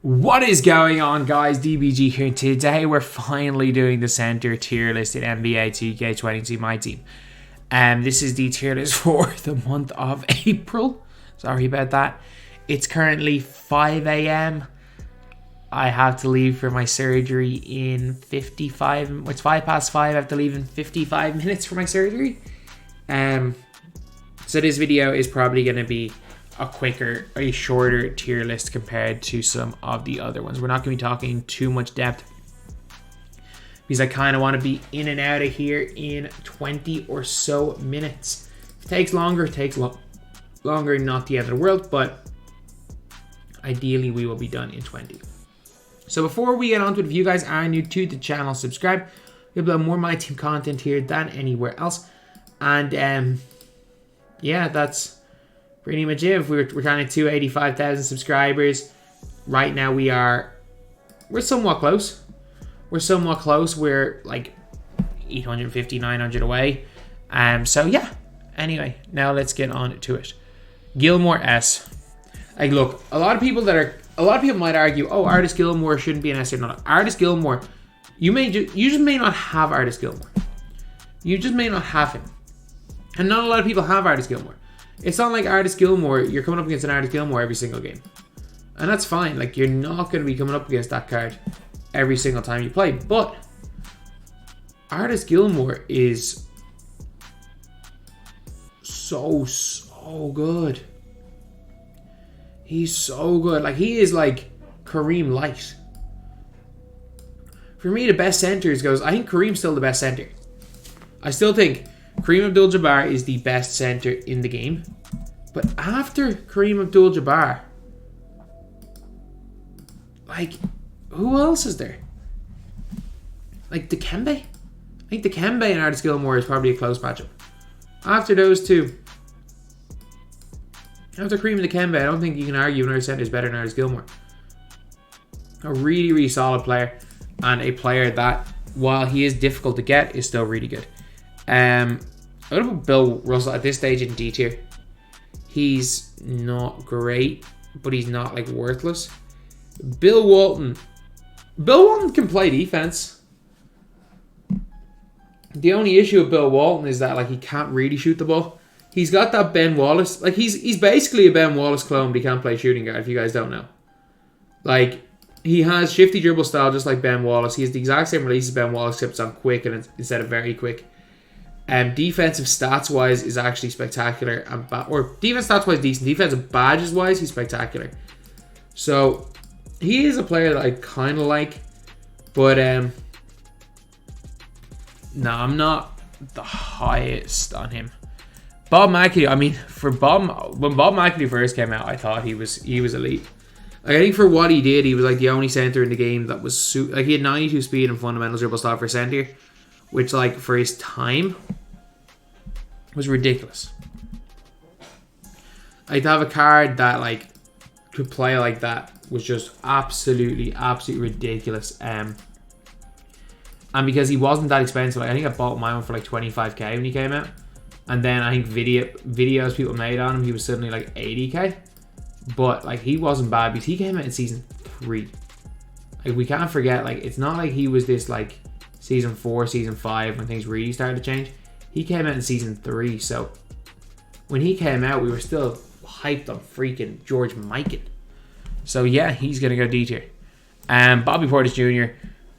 What is going on, guys? DBG here. Today we're finally doing the center tier list in NBA 2K22 MyTEAM. This is the tier list for the month of April. Sorry about that. It's currently 5 a.m. I have to leave for my surgery in 55. It's 5 past 5. I have to leave in 55 minutes for my surgery. So this video is probably going to be a shorter tier list compared to some of the other ones. We're not going to be talking too much depth because I kind of want to be in and out of here in 20 or so minutes. If it takes longer, it takes longer, not the end of the world, but ideally we will be done in 20. So before we get on to it, if you guys are new to the channel, subscribe. We upload more MyTEAM content here than anywhere else. And yeah, that's pretty much it. We're kind of 285,000 subscribers. Right now we're somewhat close. We're like 850, 900 away. So yeah. Anyway, now let's get on to it. Gilmore S. Like, look, a lot of people might argue, oh, Artis Gilmore shouldn't be an S or not. Artis Gilmore, you just may not have Artis Gilmore. You just may not have him. And not a lot of people have Artis Gilmore. It's not like Artis Gilmore, you're coming up against an Artis Gilmore every single game. And that's fine. Like, you're not going to be coming up against that card every single time you play. But Artis Gilmore is so good. He's so good. Like, he is like Kareem light. For me, the best centers goes, I think Kareem's still the best center. I still think Kareem Abdul-Jabbar is the best center in the game. But after Kareem Abdul-Jabbar, like, who else is there? Like, Dikembe? I think Dikembe and Artis Gilmore is probably a close matchup. After those two, after Kareem and Dikembe, I don't think you can argue another center is better than Artis Gilmore. A really, really solid player. And a player that, while he is difficult to get, is still really good. I'm going to put Bill Russell at this stage in D tier. He's not great, but he's not like worthless. Bill Walton can play defense. The only issue with Bill Walton is that, like, he can't really shoot the ball. He's got that Ben Wallace. Like, he's basically a Ben Wallace clone, but he can't play shooting guard, if you guys don't know. Like, he has shifty dribble style just like Ben Wallace. He has the exact same release as Ben Wallace, except it's on quick and instead of very quick. Defensive stats wise is actually spectacular, or defense stats wise decent. Defensive badges wise, he's spectacular. So he is a player that I kind of like, but no, I'm not the highest on him. Bob McAdoo. I mean, when Bob McAdoo first came out, I thought he was elite. Like, I think for what he did, he was like the only center in the game that was like, he had 92 speed and fundamental dribble style for center, which, like, for his time was ridiculous. Like, to have a card that, like, could play like that was just absolutely ridiculous. And because he wasn't that expensive, like, I think I bought my one for like 25k when he came out. And then I think videos people made on him, he was suddenly like 80k. But, like, he wasn't bad because he came out in season 3. Like, we can't forget, like, it's not like he was this, like, season 4, season 5 when things really started to change. He came out in season 3, so when he came out, we were still hyped on freaking George Mikan. So yeah, he's gonna go D tier. Bobby Portis Jr.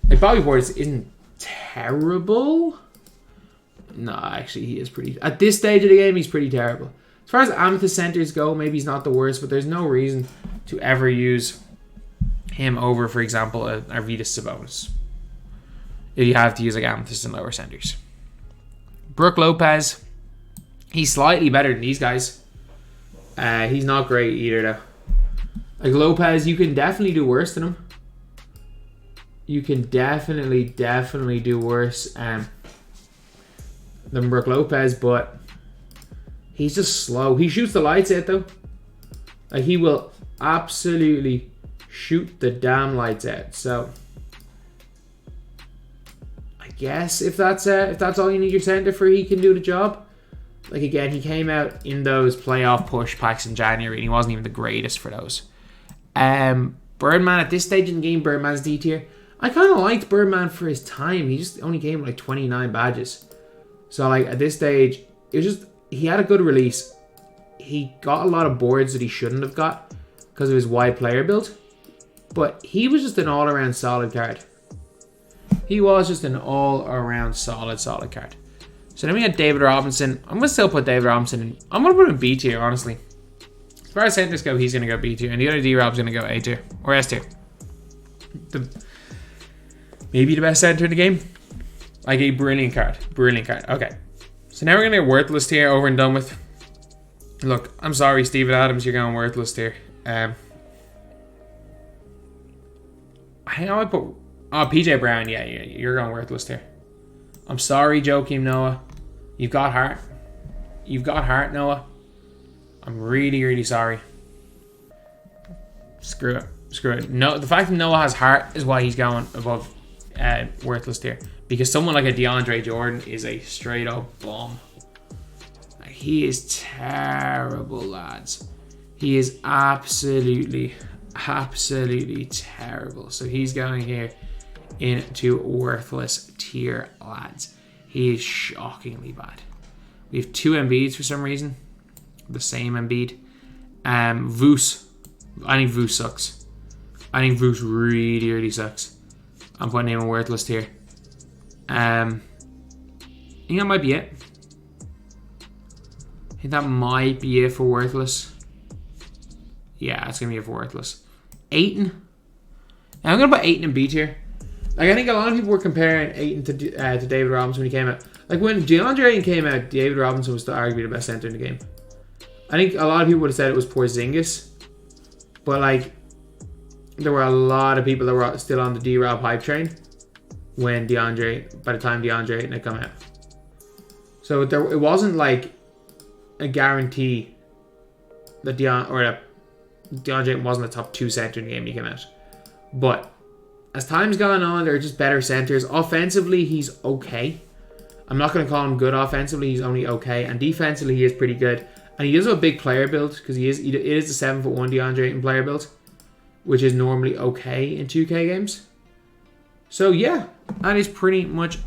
Like, Bobby Portis isn't terrible. No, actually, he is pretty. At this stage of the game, he's pretty terrible. As far as Amethyst centers go, maybe he's not the worst, but there's no reason to ever use him over, for example, Arvydas Sabonis, if you have to use like Amethyst and lower centers. Brook Lopez, he's slightly better than these guys. He's not great either, though. Like, Lopez, you can definitely do worse than him. You can definitely do worse than Brook Lopez, but he's just slow. He shoots the lights out, though. Like, he will absolutely shoot the damn lights out. So I guess if that's all you need your center for, he can do the job. Like, again, he came out in those playoff push packs in January, and he wasn't even the greatest for those. Birdman, at this stage in the game, Birdman's D tier. I kind of liked Birdman for his time. He just only came with like 29 badges. So like at this stage, it was just, he had a good release. He got a lot of boards that he shouldn't have got because of his wide player build. But he was just an all-around solid card. He was just an all-around solid card. So then we had David Robinson. I'm going to still put David Robinson in. I'm going to put him in B tier, honestly. As far as centers go, he's going to go B tier. And the other D-Rob's going to go A tier. Or S tier. Maybe the best center in the game. Like a brilliant card. Brilliant card. Okay. So now we're going to get worthless tier over and done with. Look, I'm sorry, Steven Adams. You're going worthless tier. I think I would put... Oh, PJ Brown. Yeah, you're going worthless tier. I'm sorry, Joakim Noah. You've got heart. You've got heart, Noah. I'm really, really sorry. Screw it. Screw it. No, the fact that Noah has heart is why he's going above worthless tier. Because someone like a DeAndre Jordan is a straight up bomb. Like, he is terrible, lads. He is absolutely terrible. So he's going here into worthless tier, lads. He is shockingly bad. We have 2 Embiids for some reason. The same Embiid. Vus. I think Vus sucks. I think Vus really, really sucks. I'm putting him in worthless tier. I think that might be it. I think that might be it for worthless. Yeah, it's going to be it for worthless. Ayton. Now, I'm going to put Ayton in B tier. Like, I think a lot of people were comparing Ayton to David Robinson when he came out. Like, when DeAndre Ayton came out, David Robinson was still arguably the best center in the game. I think a lot of people would have said it was Porzingis. But, like, there were a lot of people that were still on the D-Rob hype train by the time DeAndre Ayton had come out. So it wasn't like a guarantee that DeAndre Ayton wasn't a top 2 center in the game when he came out. But as time's gone on, there are just better centers. Offensively, he's okay. I'm not going to call him good offensively. He's only okay. And defensively, he is pretty good. And he does have a big player build because it is the 7'1" DeAndre Ayton player build, which is normally okay in 2K games. So yeah, that is pretty much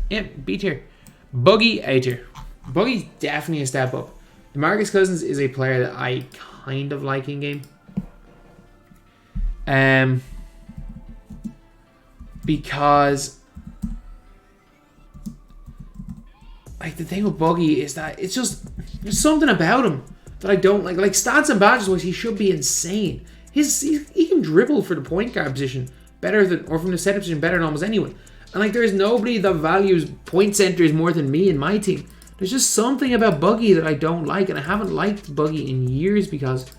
it. B tier. Buggy, A tier. Buggy's definitely a step up. DeMarcus Cousins is a player that I kind of like in game. Because like the thing with Buggy is that it's just there's something about him that I don't like. Like stats and badges wise, he should be insane. He can dribble for the point guard position better than, or from the setup position better than almost anyone. And like there's nobody that values point centers more than me in my team. There's just something about Buggy that I don't like, and I haven't liked Buggy in years because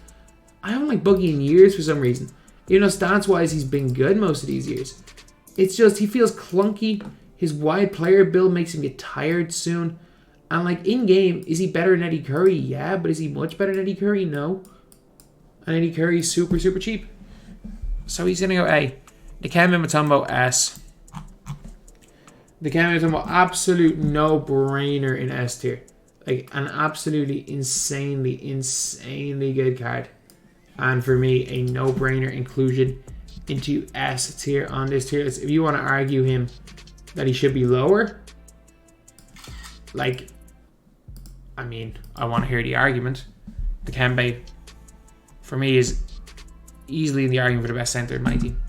I haven't liked Buggy in years for some reason. You know, stats wise, he's been good most of these years. It's just he feels clunky. His wide player build makes him get tired soon. And like in game, is he better than Eddie Curry? Yeah, but is he much better than Eddie Curry? No. And Eddie Curry's super, super cheap. So he's gonna go A. Dikembe Mutombo S. Dikembe Mutombo, absolute no-brainer in S tier. Like an absolutely insanely good card. And for me, a no-brainer inclusion into S tier on this tier list. If you want to argue him that he should be lower, like, I mean, I want to hear the argument. Dikembe, for me, is easily in the argument for the best center in my team.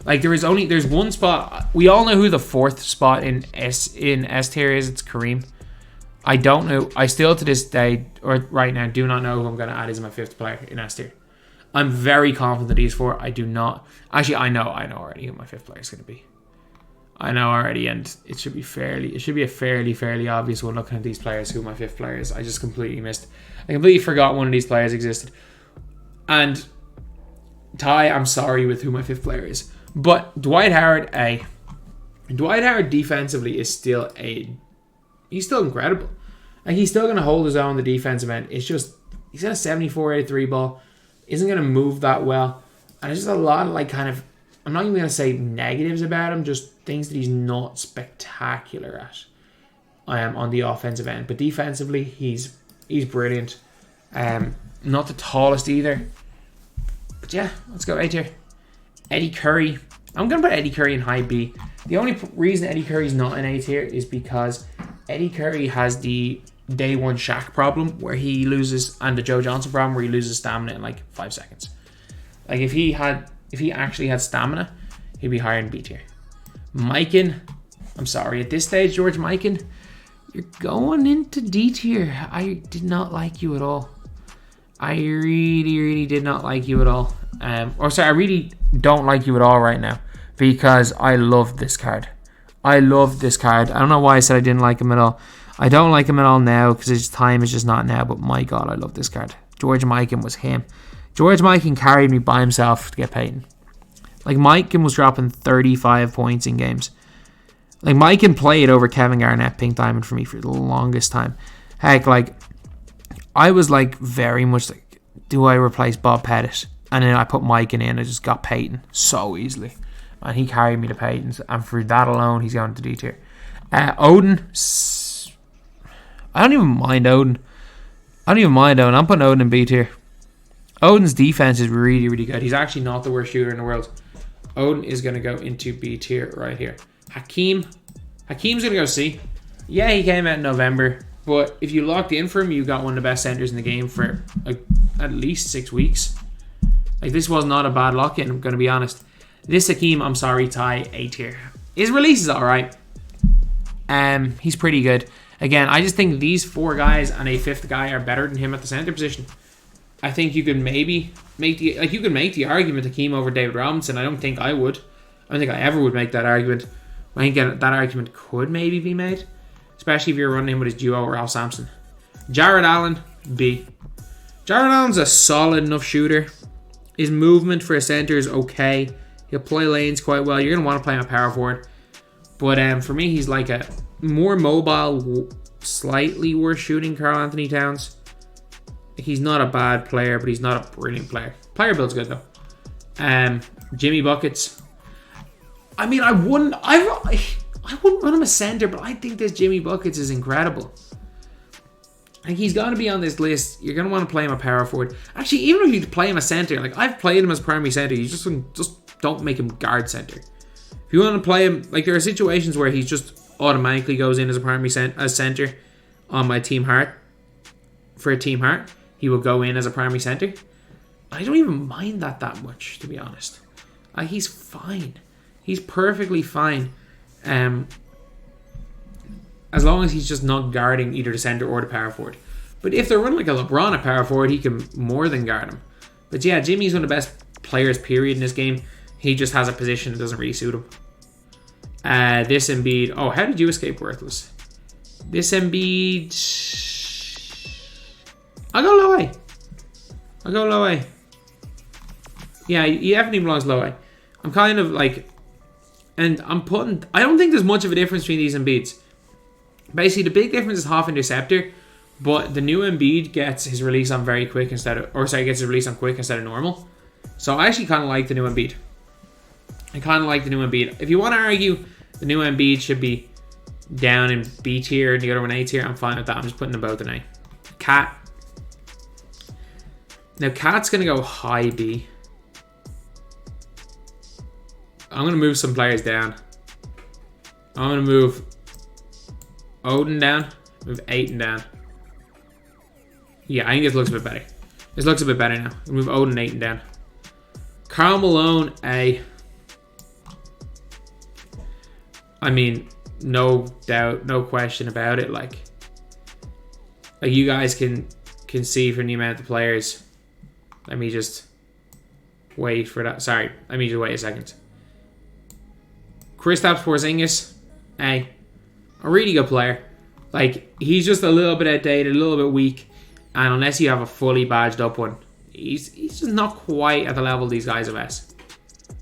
Like, there's one spot. We all know who the 4th spot in S tier is. It's Kareem. I don't know. I still to this day, or right now, do not know who I'm going to add as my 5th player in S tier. I'm very confident that he's 4. I do not. Actually, I know already who my 5th player is going to be. I know already, and it should be a fairly obvious one looking at these players who my 5th player is. I just completely missed. I completely forgot one of these players existed. And Ty, I'm sorry with who my 5th player is. But Dwight Howard, A. Dwight Howard defensively is still he's still incredible. Like he's still going to hold his own on the defensive end. It's just, he's got a 74 out of 3 ball. Isn't going to move that well. And there's just a lot of like kind of, I'm not even going to say negatives about him, just things that he's not spectacular at on the offensive end. But defensively, he's brilliant. Not the tallest either. But yeah, let's go A tier. Eddie Curry. I'm going to put Eddie Curry in high B. The only reason Eddie Curry's not in A tier is because Eddie Curry has the day one Shaq problem where he loses, and the Joe Johnson problem where he loses stamina in like 5 seconds. Like if he actually had stamina, he'd be higher in B tier. Mikan, I'm sorry, at this stage, George Mikan, you're going into D tier. I did not like you at all. I really did not like you at all. I really don't like you at all right now because I love this card. I love this card. I don't know why I said I didn't like him at all. I don't like him at all now because his time is just not now, but my God, I love this card. George Mikan was him. George Mikan carried me by himself to get Peyton. Like, Mikan was dropping 35 points in games. Like, Mikan played over Kevin Garnett, Pink Diamond for me for the longest time. Heck, like, I was like very much like, do I replace Bob Pettit? And then I put Mikan in. I just got Peyton so easily. And he carried me to Peyton's. And for that alone, he's going to D tier. Odin. I don't even mind Odin. I'm putting Odin in B tier. Odin's defense is really good. He's actually not the worst shooter in the world. Odin is going to go into B tier right here. Hakeem's going to go C. Yeah, he came out in November. But if you locked in for him, you got one of the best centers in the game for like at least 6 weeks. Like, this was not a bad lock-in, I'm going to be honest. This Hakeem, I'm sorry, Ty, A tier. His release is alright. He's pretty good. Again, I just think these 4 guys and a 5th guy are better than him at the center position. I think you could maybe make the argument Hakeem over David Robinson. I don't think I would. I don't think I ever would make that argument. I think that argument could maybe be made, especially if you're running him with his duo or Al Sampson. Jared Allen, B. Jared Allen's a solid enough shooter. His movement for a center is okay. He'll play lanes quite well. You're going to want to play him at power forward. But for me, he's like a more mobile, slightly worse shooting Karl Anthony Towns. He's not a bad player, but he's not a brilliant player. Player build's good though. Jimmy Buckets. I mean, I wouldn't run him a center, but I think this Jimmy Buckets is incredible. Like, he's got to be on this list. You're going to want to play him a power forward. Actually, even if you play him a center, like, I've played him as primary center, you just don't make him guard center. If you want to play him, like, there are situations where he just automatically goes in as a primary center on my team heart. For a team heart, he will go in as a primary center. I don't even mind that much, to be honest. Like, he's fine. He's perfectly fine. As long as he's just not guarding either the center or the power forward. But if they're running like a LeBron at power forward, he can more than guard him. But yeah, Jimmy's one of the best players, period, in this game. He just has a position that doesn't really suit him. This Embiid. Oh, how did you escape worthless? This Embiid. I'll go low A. Yeah, he definitely belongs low A. I'm kind of like... And I don't think there's much of a difference between these Embiids. Basically, the big difference is half interceptor, but the new Embiid gets his release on very quick gets his release on quick instead of normal. So I actually kind of like the new Embiid. If you want to argue the new Embiid should be down in B tier and the other one A tier, I'm fine with that. I'm just putting them both in A. Cat. Now, Cat's going to go high B. I'm going to move some players down. I'm going to move Odin down, move Aiton down. Yeah, I think this looks a bit better. This looks a bit better now. We'll move Odin and Aiton down. Karl Malone, A. I mean, no doubt, no question about it. Like you guys can see from the amount of players. Let me just wait for that. Sorry, let me just wait a second. Kristaps Porzingis, A really good player. Like, he's just a little bit outdated, a little bit weak, and unless you have a fully badged up one, he's just not quite at the level these guys have S.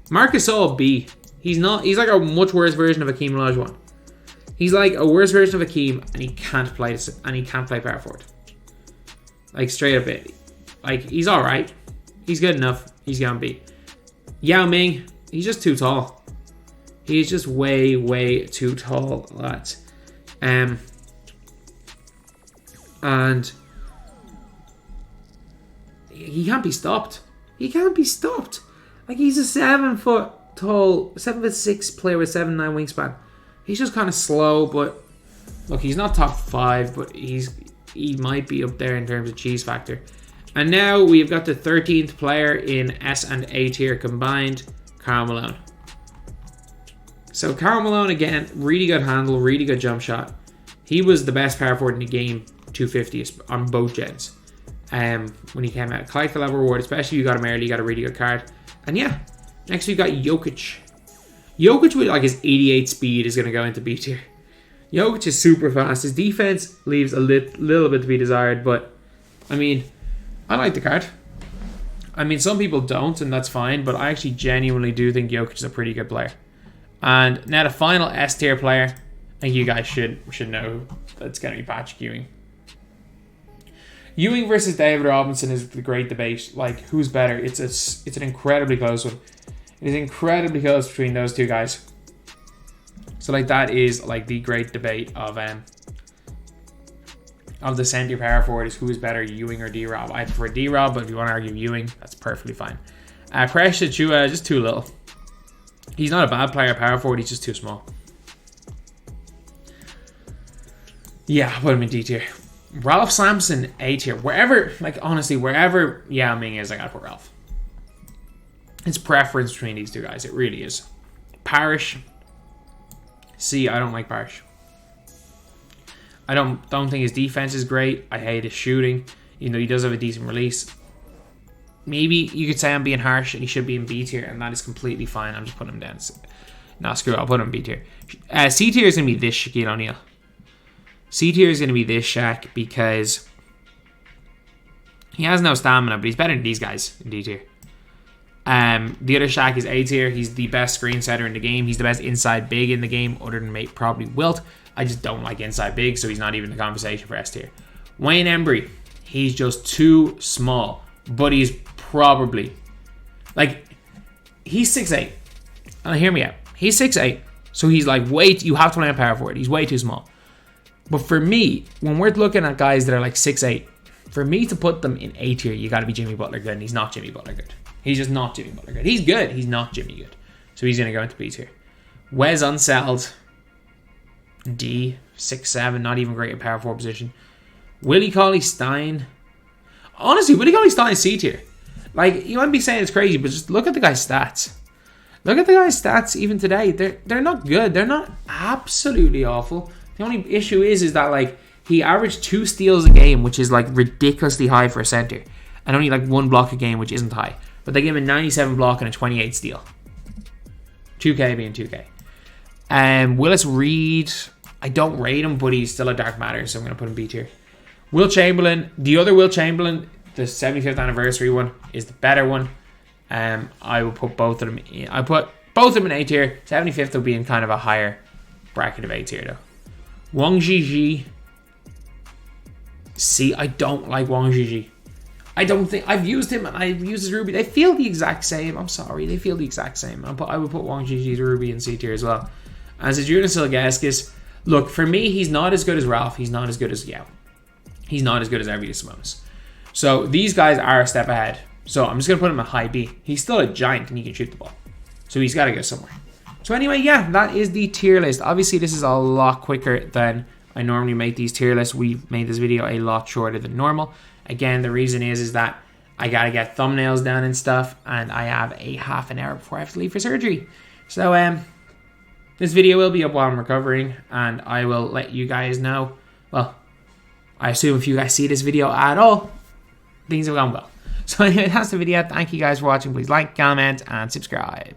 Marcus Gasol, B. He's like a much worse version of Hakeem Olajuwon. He's like a worse version of Hakeem, and he can't play power forward. Like, straight up it. Like, he's alright. He's good enough. He's gonna be. Yao Ming, he's just too tall. He's just way too tall, lads. And he can't be stopped. Like, he's a 7 foot tall, 7'6" player with 7'9" wingspan. He's just kind of slow, but look, he's not top 5, but he might be up there in terms of cheese factor. And now we've got the 13th player in S and A tier combined, Karl Malone. So Karl Malone, again, really good handle, really good jump shot. He was the best power forward in the game, 250 on both gens. When he came out, collect the level reward, especially if you got him early, you got a really good card. And yeah, next we got Jokic. Jokic with like his 88 speed is going to go into B tier. Jokic is super fast. His defense leaves a little bit to be desired, but I mean, I like the card. I mean, some people don't, and that's fine, but I actually genuinely do think Jokic is a pretty good player. And now the final S tier player, I think you guys should know that's going to be Patrick Ewing. Ewing versus David Robinson is the great debate. Like, who's better? It's an incredibly close one. It is incredibly close between those two guys. So like that is like the great debate of the center power forward is who is better, Ewing or D-Rob. I prefer D-Rob, but if you want to argue Ewing, that's perfectly fine. Precious Achiuwa, just too little. He's not a bad player power forward, he's just too small. Yeah, I'll put him in D tier. Ralph Sampson, A tier. Wherever, like honestly, wherever Yao Ming is, I gotta put Ralph. It's preference between these two guys, it really is. Parrish. See, I don't like Parrish. I don't think his defense is great. I hate his shooting, even though he does have a decent release. Maybe you could say I'm being harsh and he should be in B tier, and that is completely fine. I'm just putting him down. Nah, screw it, I'll put him in B tier. C tier is going to be this Shaquille O'Neal. C tier is going to be this Shaq because he has no stamina, but he's better than these guys in D tier. The other Shaq is A tier. He's the best screen setter in the game. He's the best inside big in the game, other than probably Wilt. I just don't like inside big, so he's not even in the conversation for S tier. Wayne Embry, he's just too small, but he's probably like he's 6'8". Hear me out. He's 6'8", so he's like you have to play a power forward. He's way too small. But for me, when we're looking at guys that are like 6'8", for me to put them in A tier, you got to be Jimmy Butler good, and he's not Jimmy Butler good. He's just not Jimmy Butler good. He's good. He's not Jimmy good. So he's going to go into B tier. Wes Unseld, D, 6'7", not even great at power forward position. Willie Cauley-Stein. Honestly, Willie Cauley-Stein is C tier. Like, you might be saying it's crazy, but just look at the guy's stats. Look at the guy's stats even today. They're not good. They're not absolutely awful. The only issue is that, like, he averaged 2 steals a game, which is, like, ridiculously high for a center. And only, like, 1 block a game, which isn't high. But they give him a 97 block and a 28 steal. 2K being 2K. Willis Reed, I don't rate him, but he's still a dark matter, so I'm going to put him B tier. Will Chamberlain, the other Will Chamberlain, the 75th anniversary one, is the better one. I will put both of them in. I put both of them in A tier. 75th will be in kind of a higher bracket of A tier, though. Wang Zhiji. See, I don't like Wang Zhiji. I don't think I've used him and I've used his Ruby. They feel the exact same. I'm sorry, they feel the exact same. I would put Wang Zhiji's Ruby in C tier as well. As a Judas Ilgaskis, look, for me, he's not as good as Ralph. He's not as good as Yao. He's not as good as Arvidas Sabonis. So these guys are a step ahead. So I'm just going to put him at high B. He's still a giant and he can shoot the ball. So he's got to go somewhere. So anyway, yeah, that is the tier list. Obviously, this is a lot quicker than I normally make these tier lists. We've made this video a lot shorter than normal. Again, the reason is that I got to get thumbnails done and stuff, and I have a half an hour before I have to leave for surgery. So this video will be up while I'm recovering, and I will let you guys know. Well, I assume if you guys see this video at all, things have gone well. So anyway, that's the video. Thank you guys for watching. Please like, comment, and subscribe.